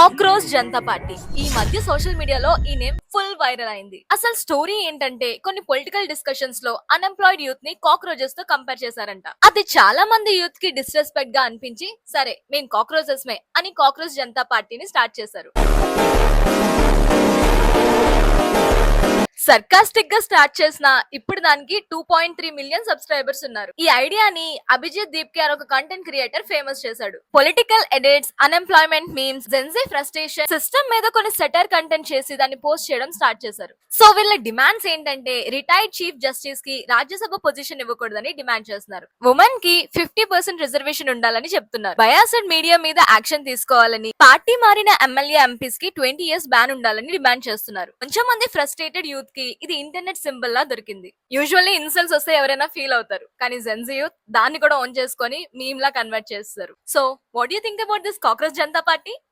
Cockroach Janata party ఈ మధ్య social మీడియాలో ఈ నేమ్ ఫుల్ వైరల్ అయింది. అసలు స్టోరీ ఏంటంటే కొన్ని పొలిటికల్ డిస్కషన్స్ లో అన్ఎంప్లాయిడ్ యూత్ ని కాక్రోచెస్ తో కంపేర్ చేశారంట. అది చాలా మంది యూత్ కి డిస్రెస్పెక్ట్ గా అనిపించి సరే మేము కాక్రోచెస్ మే అని కాక్రోచ్ జనతా పార్టీని స్టార్ట్ చేశారు. సర్కాస్టిక్ గా స్టార్ట్ చేసిన ఇప్పుడు దానికి 2.3 మిలియన్ సబ్స్క్రైబర్స్ ఉన్నారు. ఈ ఐడియాని అభిజిత్ దీప్కే అని ఒక కంటెంట్ క్రియేటర్ ఫేమస్ చేశాడు. Political edits, unemployment memes, Gen Z frustration, system మీద కొన్ని సెటర్ కంటెంట్ చేసి దాన్ని పోస్ట్ చేయడం స్టార్ట్ చేశారు. సో వీళ్ళ డిమాండ్స్ ఏంటంటే రిటైర్డ్ చీఫ్ జస్టిస్ కి రాజ్యసభ పొజిషన్ ఇవ్వకూడదని డిమాండ్ చేస్తున్నారు. ఉమెన్ కి 50% రిజర్వేషన్ ఉండాలని చెప్తున్నారు. బయాస్డ్ మీడియా మీద యాక్షన్ తీసుకోవాలని, పార్టీ మారిన ఎమ్మెల్యే ఎంపీస్ కి 20 years బ్యాన్ ఉండాలని డిమాండ్ చేస్తున్నారు. కొంచెం మంది ఫ్రస్ట్రేటెడ్ యూత్ కి ఇది ఇంటర్నెట్ సింబల్ లా దొరికింది. యూజువల్లీ ఇన్సల్ట్స్ వస్తే ఎవరైనా ఫీల్ అవుతారు, కానీ జెన్జీ యూత్ దాన్ని కూడా ఆన్ చేసుకొని మీమ్ లా కన్వర్ట్ చేస్తారు. So what you think about this cockroach Janata party?